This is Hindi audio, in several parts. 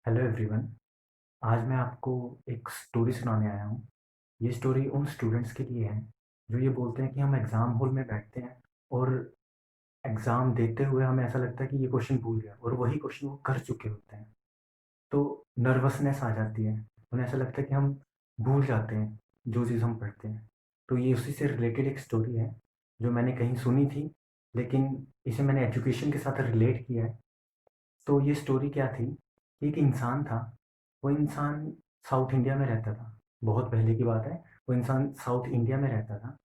Hello everyone. आज मैं आपको एक स्टोरी सुनाने आया हूँ। ये स्टोरी उन स्टूडेंट्स के लिए है जो ये बोलते हैं कि हम एग्ज़ाम हॉल में बैठते हैं और एग्ज़ाम देते हुए हमें ऐसा लगता है कि ये क्वेश्चन भूल गया और वही क्वेश्चन वो कर चुके होते हैं। तो नर्वसनेस आ जाती है। उन्हें ऐसा लगता है कि हम भूल जाते हैं जो चीज़ हम पढ़ते हैं। तो ये उसी से रिलेटेड एक स्टोरी है जो मैंने कहीं सुनी थी, लेकिन इसे मैंने एजुकेशन के साथ रिलेट किया है। तो ये स्टोरी क्या थी कि एक इंसान था। वो इंसान साउथ इंडिया में रहता था। बहुत पहले की बात है। वो इंसान साउथ इंडिया में रहता था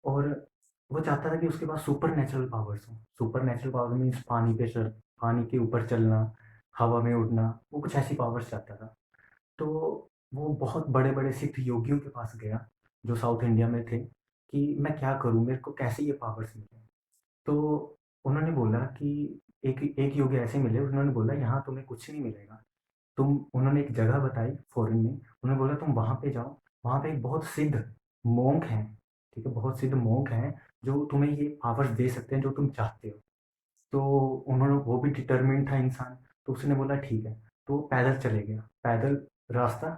और वो चाहता था कि उसके पास सुपर नेचुरल पावर्स हो। सुपर नेचुरल पावर मीन्स पानी के ऊपर चलना, हवा में उड़ना, वो कुछ ऐसी पावर्स चाहता था। तो वो बहुत बड़े बड़े सिख योगियों के पास गया जो साउथ इंडिया में थे कि मैं क्या करूँ, मेरे को कैसे ये पावर्स मिले। तो उन्होंने बोला कि एक एक योगी ऐसे मिले, उन्होंने बोला यहाँ तुम्हें कुछ नहीं मिलेगा। तुम उन्होंने एक जगह बताई फॉरेन में। उन्होंने बोला तुम वहाँ पे जाओ, वहाँ पे एक बहुत सिद्ध मोंक हैं। ठीक है, बहुत सिद्ध मोंक हैं जो तुम्हें ये पावर्स दे सकते हैं जो तुम चाहते हो। तो उन्होंने, वो भी डिटरमिन्ड था इंसान, तो उसने बोला ठीक है। तो वो पैदल चले गया, पैदल रास्ता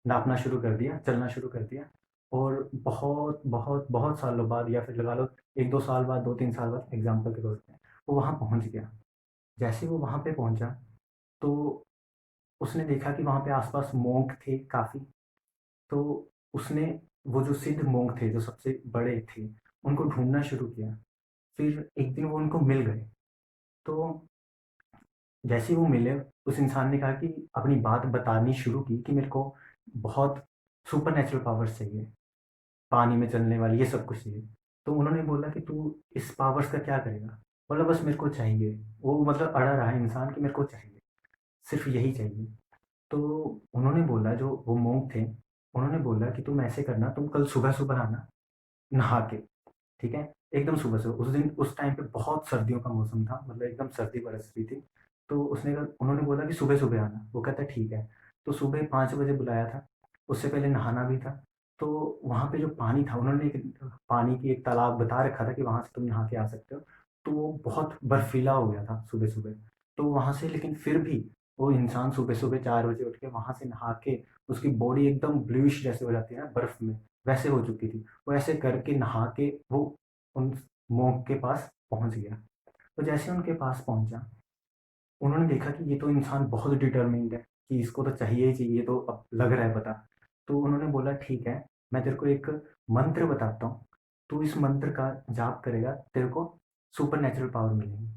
नापना शुरू कर दिया, चलना शुरू कर दिया। और बहुत बहुत बहुत सालों बाद, या फिर लगा लो 1-2 साल बाद, 2-3 साल बाद, एग्जाम्पल के तौर पे वो वहाँ पहुँच गया। जैसे ही वो वहाँ पे पहुँचा तो उसने देखा कि वहाँ पे आसपास मोंक थे काफ़ी। तो उसने वो जो सिद्ध मोंक थे, जो सबसे बड़े थे, उनको ढूंढना शुरू किया। फिर एक दिन वो उनको मिल गए। तो जैसे ही वो मिले, उस इंसान ने कहा कि अपनी बात बतानी शुरू की कि मेरे को बहुत सुपर नेचुरल पावर्स चाहिए, पानी में चलने वाली, ये सब कुछ चाहिए। तो उन्होंने बोला कि तू इस पावर्स का क्या करेगा। बोला बस मेरे को चाहिए। वो मतलब अड़ा रहा इंसान कि मेरे को चाहिए, सिर्फ यही चाहिए। तो उन्होंने बोला, जो वो मोंक थे, उन्होंने बोला कि तुम ऐसे करना, तुम कल सुबह सुबह आना नहा के। ठीक है, एकदम सुबह सुबह। उस दिन उस टाइम पे बहुत सर्दियों का मौसम था, मतलब एकदम सर्दी बरस रही थी। तो उन्होंने बोला कि सुबह सुबह आना। वो कहता ठीक है। तो सुबह 5 बजे बुलाया था। उससे पहले नहाना भी था। तो वहाँ पे जो पानी था, उन्होंने एक पानी की एक तालाब बता रखा था कि वहाँ से तुम नहा के आ सकते हो। तो वो बहुत बर्फीला हो गया था सुबह सुबह। तो वहाँ से, लेकिन फिर भी वो इंसान सुबह सुबह 4 बजे उठ के वहाँ से नहा के, उसकी बॉडी एकदम ब्लूइश जैसे हो जाती है ना बर्फ में, वैसे हो चुकी थी। वो ऐसे करके नहा के वो उन मोंक के पास पहुंच गया। तो जैसे उनके पास पहुंचा, उन्होंने देखा कि ये तो इंसान बहुत डिटरमिन्ड है कि इसको तो चाहिए ही चाहिए, तो अब लग रहा है पता। तो उन्होंने बोला ठीक है, मैं तेरे को एक मंत्र बताता हूँ, तू इस मंत्र का जाप करेगा, तेरे को सुपर नेचुरल पावर मिलेगी।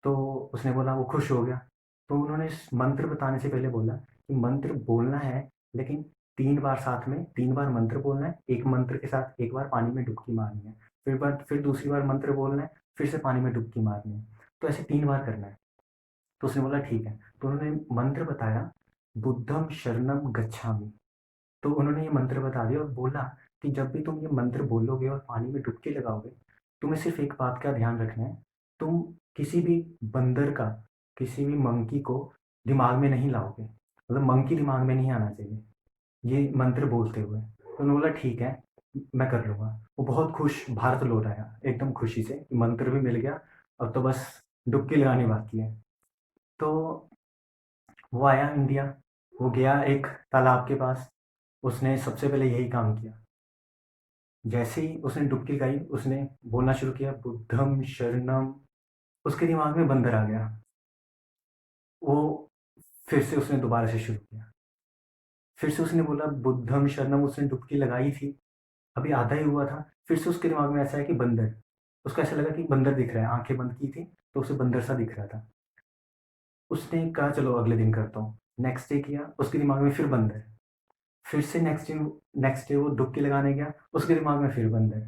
तो उसने बोला, वो खुश हो गया। तो उन्होंने इस मंत्र बताने से पहले बोला कि मंत्र बोलना है, लेकिन 3 बार साथ में, 3 बार मंत्र बोलना है, एक मंत्र के साथ एक बार पानी में डुबकी मारनी है। फिर दूसरी बार मंत्र बोलना है, फिर से पानी में डुबकी मारनी है। तो ऐसे 3 बार करना है। तो उसने बोला ठीक है। तो उन्होंने मंत्र बताया, बुद्धम शरणम गच्छामि। तो उन्होंने ये मंत्र बता दिया और बोला कि जब भी तुम ये मंत्र बोलोगे और पानी में डुबकी लगाओगे, तुम्हें सिर्फ एक बात का ध्यान रखना है। तुम किसी भी बंदर का, किसी भी मंकी को दिमाग में नहीं लाओगे, मतलब मंकी दिमाग में नहीं आना चाहिए ये मंत्र बोलते हुए। तो उन्होंने बोला ठीक है, मैं कर लूँगा। वो बहुत खुश भारत लौट आया एकदम खुशी से कि मंत्र भी मिल गया, अब तो बस डुबकी लगानी बाकी है। तो वो आया इंडिया। वो गया एक तालाब के पास। उसने सबसे पहले यही काम किया। जैसे ही उसने डुबकी लगाई, उसने बोलना शुरू किया, बुद्धम शरणम। उसके दिमाग में बंदर आ गया। वो फिर से उसने दोबारा से शुरू किया। फिर से उसने बोला बुद्धम शरणम, उसने डुबकी लगाई थी, अभी आधा ही हुआ था। फिर से उसके दिमाग में ऐसा है कि बंदर। उसको ऐसा लगा कि बंदर दिख रहा है, आंखें बंद की थी तो उसे बंदर सा दिख रहा था। उसने कहा चलो अगले दिन करता हूँ। नेक्स्ट डे किया, उसके दिमाग में फिर बंदर। फिर से नेक्स्ट डे वो डुबकी लगाने गया, उसके दिमाग में फिर बंदर।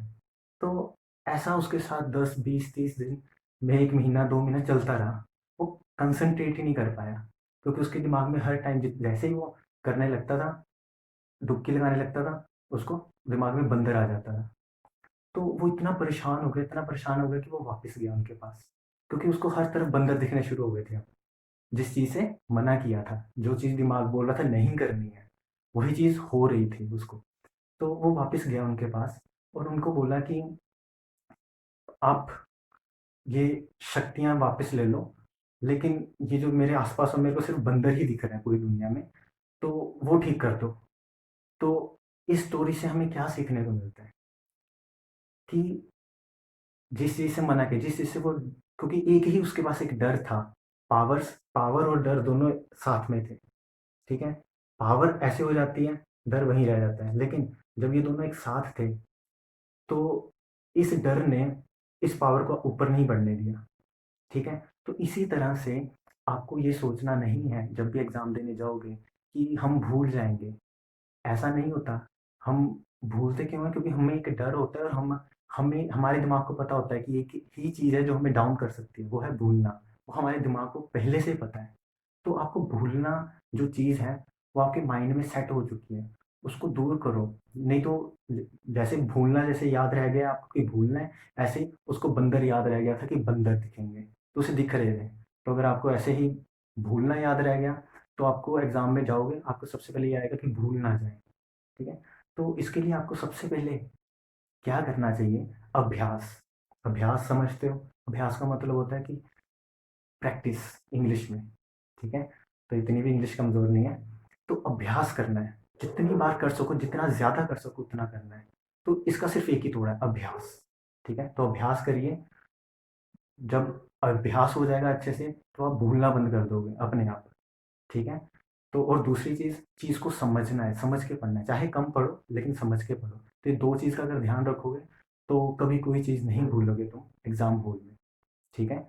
तो ऐसा उसके साथ 10, 20, 30 दिन में, 1 महीना 2 महीना चलता रहा। वो कंसंट्रेट ही नहीं कर पाया, क्योंकि उसके दिमाग में हर टाइम जैसे ही वो करने लगता था, डुबकी लगाने लगता था, उसको दिमाग में बंदर आ जाता था। तो वो इतना परेशान हो गया, इतना परेशान हो गया कि वो वापस गया उनके पास, क्योंकि उसको हर तरफ बंदर दिखने शुरू हो गए थे अब। जिस चीज़ से मना किया था, जो चीज़ दिमाग बोल रहा था नहीं करनी है, वही चीज़ हो रही थी उसको। तो वो वापस गया उनके पास और उनको बोला कि आप ये शक्तियाँ वापस ले लो, लेकिन ये जो मेरे आस-पास है मेरे को सिर्फ़ बंदर ही दिख रहे हैं पूरी दुनिया में, तो वो ठीक कर दो। तो इस स्टोरी से हमें क्या सीखने को मिलता है कि जिस चीज़ से मना किया, जिस चीज़ से वो क्योंकि एक ही उसके पास एक डर था, पावर और डर दोनों साथ में थे, ठीक है? पावर ऐसे हो जाती है, डर वहीं रह जाता है, लेकिन जब ये दोनों एक साथ थे, तो इस डर ने इस पावर को ऊपर नहीं बढ़ने दिया, ठीक है? तो इसी तरह से आपको ये सोचना नहीं है जब भी एग्ज़ाम देने जाओगे कि हम भूल जाएँगे, ऐसा नहीं होता। हम भूलते क्यों हैं? क्योंकि हमें एक डर होता है और हमें हमारे दिमाग को पता होता है कि एक ही चीज़ है जो हमें डाउन कर सकती है, वो है भूलना। वो हमारे दिमाग को पहले से ही पता है। तो आपको भूलना जो चीज़ है, वो आपके माइंड में सेट हो चुकी है। उसको दूर करो, नहीं तो जैसे भूलना जैसे याद रह गया आपको कि भूलना है, ऐसे ही उसको बंदर याद रह गया था कि बंदर दिखेंगे, तो उसे दिख रहे थे। तो अगर आपको ऐसे ही भूलना याद रह गया, तो आपको एग्ज़ाम में जाओगे, आपको सबसे पहले ये आएगा कि भूल ना जाए। ठीक है? तो इसके लिए आपको सबसे पहले क्या करना चाहिए? अभ्यास। अभ्यास समझते हो? अभ्यास का मतलब होता है कि प्रैक्टिस इंग्लिश में, ठीक है? तो इतनी भी इंग्लिश कमज़ोर नहीं है। तो अभ्यास करना है। जितनी बार कर सको, जितना ज़्यादा कर सको उतना करना है। तो इसका सिर्फ़ एक ही तोड़ है अभ्यास, ठीक है? तो अभ्यास करिए, जब अभ्यास हो जाएगा अच्छे से, तो आप भूलना बंद कर दोगे अपने आप, ठीक है? तो और दूसरी चीज़ को समझना है, समझ के पढ़ना है, चाहे कम पढ़ो लेकिन समझ के पढ़ो। तो ये 2 चीज़ का अगर ध्यान रखोगे, तो कभी कोई चीज़ नहीं भूलोगे तुम एग्ज़ाम हॉल में, ठीक है?